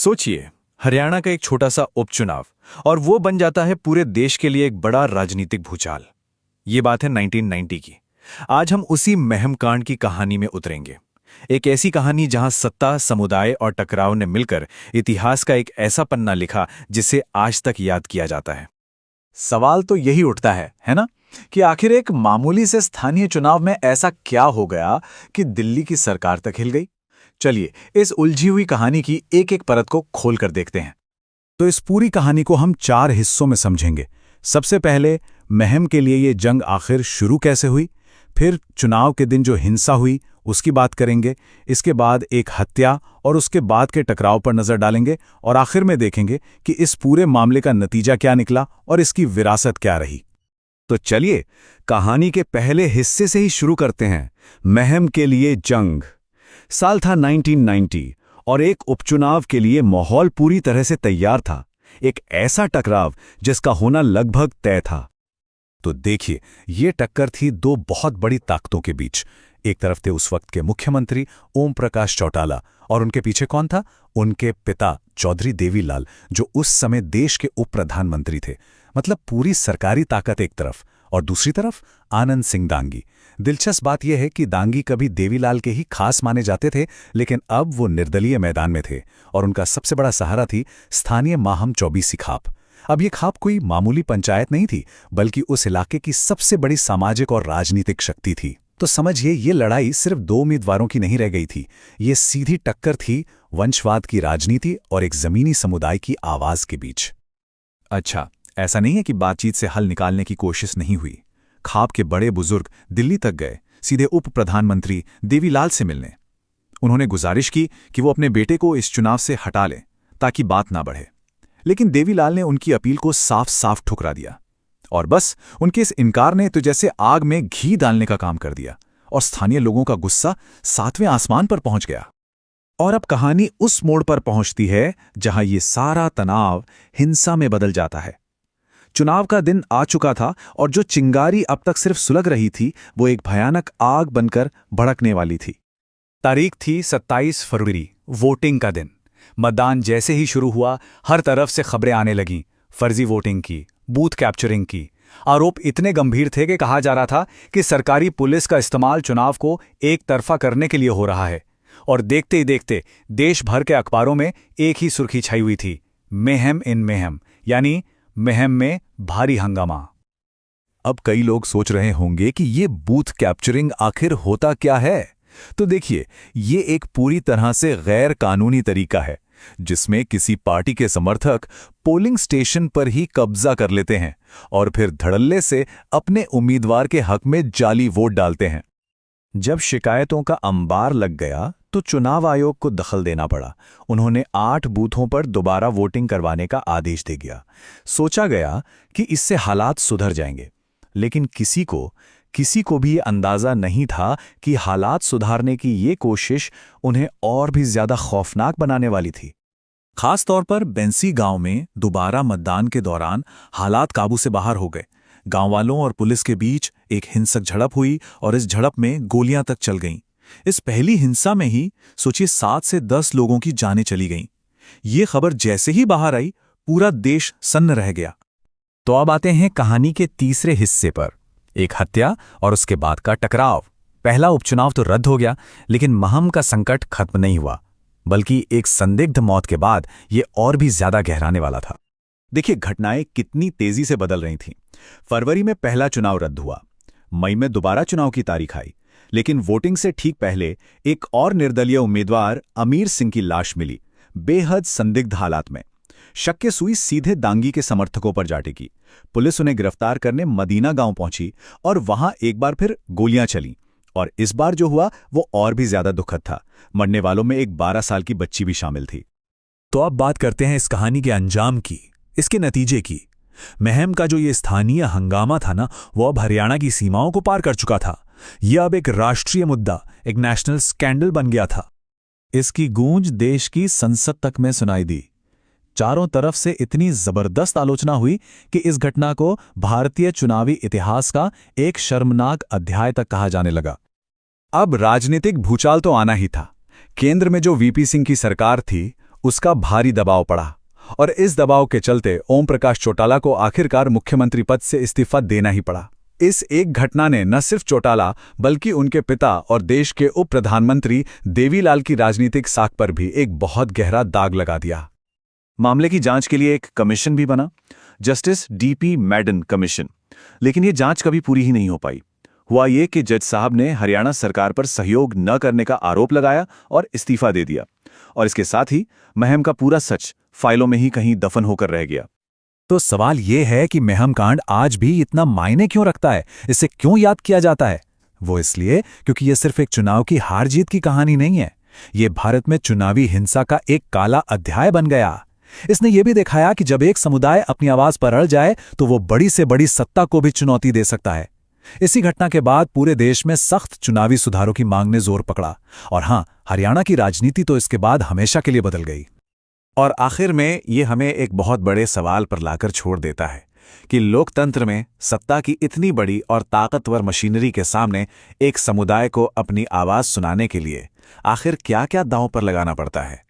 सोचिए, हरियाणा का एक छोटा सा उपचुनाव और वो बन जाता है पूरे देश के लिए एक बड़ा राजनीतिक भूचाल। ये बात है 1990 की। आज हम उसी महम कांड की कहानी में उतरेंगे। एक ऐसी कहानी जहां सत्ता, समुदाय और टकराव ने मिलकर इतिहास का एक ऐसा पन्ना लिखा जिसे आज तक याद किया जाता है। सवाल तो यही उठता है ना, कि आखिर एक मामूली से स्थानीय चुनाव में ऐसा क्या हो गया कि दिल्ली की सरकार तक हिल गई। चलिए इस उलझी हुई कहानी की एक एक परत को खोलकर देखते हैं। तो इस पूरी कहानी को हम 4 हिस्सों में समझेंगे। सबसे पहले महम के लिए ये जंग आखिर शुरू कैसे हुई, फिर चुनाव के दिन जो हिंसा हुई उसकी बात करेंगे, इसके बाद एक हत्या और उसके बाद के टकराव पर नजर डालेंगे और आखिर में देखेंगे कि इस पूरे मामले का नतीजा क्या निकला और इसकी विरासत क्या रही। तो चलिए कहानी के पहले हिस्से से ही शुरू करते हैं। महम के लिए जंग। साल था 1990 और एक उपचुनाव के लिए माहौल पूरी तरह से तैयार था। एक ऐसा टकराव जिसका होना लगभग तय था। तो देखिए, ये टक्कर थी 2 बहुत बड़ी ताकतों के बीच। एक तरफ थे उस वक्त के मुख्यमंत्री ओम प्रकाश चौटाला और उनके पीछे कौन था? उनके पिता चौधरी देवीलाल, जो उस समय देश के उप प्रधानमंत्री थे। मतलब पूरी सरकारी ताकत एक तरफ, और दूसरी तरफ आनंद सिंह दांगी। दिलचस्प बात यह है कि दांगी कभी देवीलाल के ही खास माने जाते थे, लेकिन अब वो निर्दलीय मैदान में थे और उनका सबसे बड़ा सहारा थी स्थानीय माहम चौबीसी खाप। अब ये खाप कोई मामूली पंचायत नहीं थी, बल्कि उस इलाके की सबसे बड़ी सामाजिक और राजनीतिक शक्ति थी। तो समझिए, ये लड़ाई सिर्फ 2 उम्मीदवारों की नहीं रह गई थी। ये सीधी टक्कर थी वंशवाद की राजनीति और एक जमीनी समुदाय की आवाज के बीच। अच्छा, ऐसा नहीं है कि बातचीत से हल निकालने की कोशिश नहीं हुई। खाप के बड़े बुजुर्ग दिल्ली तक गए, सीधे उप प्रधानमंत्री देवीलाल से मिलने। उन्होंने गुजारिश की कि वो अपने बेटे को इस चुनाव से हटा लें ताकि बात ना बढ़े। लेकिन देवीलाल ने उनकी अपील को साफ साफ ठुकरा दिया। और बस उनके इस इनकार ने तो जैसे आग में घी डालने का काम कर दिया, और स्थानीय लोगों का गुस्सा 7वें आसमान पर पहुंच गया। और अब कहानी उस मोड़ पर पहुंचती है जहां ये सारा तनाव हिंसा में बदल जाता है। चुनाव का दिन आ चुका था और जो चिंगारी अब तक सिर्फ सुलग रही थी, वो एक भयानक आग बनकर भड़कने वाली थी। तारीख थी 27 फरवरी, वोटिंग का दिन। मतदान जैसे ही शुरू हुआ, हर तरफ से खबरें आने लगीं। फर्जी वोटिंग की, बूथ कैप्चरिंग की। आरोप इतने गंभीर थे कि कहा जा रहा था कि सरकारी पुलिस का इस्तेमाल चुनाव को एक तरफा करने के लिए हो रहा है। और देखते ही देखते देश भर के अखबारों में एक ही सुर्खी छाई हुई थी, मेहम इन मेहम, यानी महम में भारी हंगामा। अब कई लोग सोच रहे होंगे कि ये बूथ कैप्चरिंग आखिर होता क्या है। तो देखिए, ये एक पूरी तरह से गैर कानूनी तरीका है जिसमें किसी पार्टी के समर्थक पोलिंग स्टेशन पर ही कब्जा कर लेते हैं और फिर धड़ल्ले से अपने उम्मीदवार के हक में जाली वोट डालते हैं। जब शिकायतों का अंबार लग गया तो चुनाव आयोग को दखल देना पड़ा। उन्होंने 8 बूथों पर दोबारा वोटिंग करवाने का आदेश दे दिया। सोचा गया कि इससे हालात सुधर जाएंगे, लेकिन किसी को भी ये अंदाजा नहीं था कि हालात सुधारने की ये कोशिश उन्हें और भी ज्यादा खौफनाक बनाने वाली थी। खास तौर पर बेंसी गांव में दोबारा मतदान के दौरान हालात काबू से बाहर हो गए। गांव वालों और पुलिस के बीच एक हिंसक झड़प हुई और इस झड़प में गोलियां तक चल गईं। इस पहली हिंसा में ही सोचिए 7 से 10 लोगों की जानें चली गईं। ये खबर जैसे ही बाहर आई, पूरा देश सन्न रह गया। तो अब आते हैं कहानी के तीसरे हिस्से पर, एक हत्या और उसके बाद का टकराव। पहला उपचुनाव तो रद्द हो गया, लेकिन महम का संकट खत्म नहीं हुआ, बल्कि एक संदिग्ध मौत के बाद ये और भी ज्यादा गहराने वाला था। देखिए, घटनाएं कितनी तेजी से बदल रही थीं। फरवरी में पहला चुनाव रद्द हुआ, मई में दोबारा चुनाव की तारीख आई, लेकिन वोटिंग से ठीक पहले एक और निर्दलीय उम्मीदवार अमीर सिंह की लाश मिली, बेहद संदिग्ध हालात में। शक की सुई सीधे दांगी के समर्थकों पर जा टिकी। पुलिस उन्हें गिरफ्तार करने मदीना गांव पहुंची और वहां एक बार फिर गोलियां चलीं। और इस बार जो हुआ वो और भी ज्यादा दुखद था। मरने वालों में एक 12 साल की बच्ची भी शामिल थी। तो अब बात करते हैं इस कहानी के अंजाम की, इसके नतीजे की। महम का जो ये स्थानीय हंगामा था ना, वो अब हरियाणा की सीमाओं को पार कर चुका था। यह अब एक राष्ट्रीय मुद्दा, एक नेशनल स्कैंडल बन गया था। इसकी गूंज देश की संसद तक में सुनाई दी। चारों तरफ से इतनी जबरदस्त आलोचना हुई कि इस घटना को भारतीय चुनावी इतिहास का एक शर्मनाक अध्याय तक कहा जाने लगा। अब राजनीतिक भूचाल तो आना ही था। केंद्र में जो वीपी सिंह की सरकार थी, उसका भारी दबाव पड़ा और इस दबाव के चलते ओम प्रकाश चौटाला को आखिरकार मुख्यमंत्री पद से इस्तीफा देना ही पड़ा। इस एक घटना ने न सिर्फ चौटाला बल्कि उनके पिता और देश के उप प्रधानमंत्री देवीलाल की राजनीतिक साख पर भी एक बहुत गहरा दाग लगा दिया। मामले की जांच के लिए एक कमीशन भी बना, जस्टिस डीपी मैडन कमीशन। लेकिन ये जांच कभी पूरी ही नहीं हो पाई। हुआ ये कि जज साहब ने हरियाणा सरकार पर सहयोग न करने का आरोप लगाया और इस्तीफा दे दिया, और इसके साथ ही महम का पूरा सच फाइलों में ही कहीं दफन होकर रह गया। तो सवाल ये है कि महम कांड आज भी इतना मायने क्यों रखता है, इसे क्यों याद किया जाता है? वो इसलिए क्योंकि ये सिर्फ एक चुनाव की हार जीत की कहानी नहीं है, ये भारत में चुनावी हिंसा का एक काला अध्याय बन गया। इसने ये भी दिखाया कि जब एक समुदाय अपनी आवाज पर अड़ जाए तो वो बड़ी से बड़ी सत्ता को भी चुनौती दे सकता है। इसी घटना के बाद पूरे देश में सख्त चुनावी सुधारों की मांग ने जोर पकड़ा, और हां, हरियाणा की राजनीति तो इसके बाद हमेशा के लिए बदल गई। और आखिर में ये हमें एक बहुत बड़े सवाल पर लाकर छोड़ देता है कि लोकतंत्र में सत्ता की इतनी बड़ी और ताकतवर मशीनरी के सामने एक समुदाय को अपनी आवाज सुनाने के लिए आखिर क्या-क्या दांव पर लगाना पड़ता है।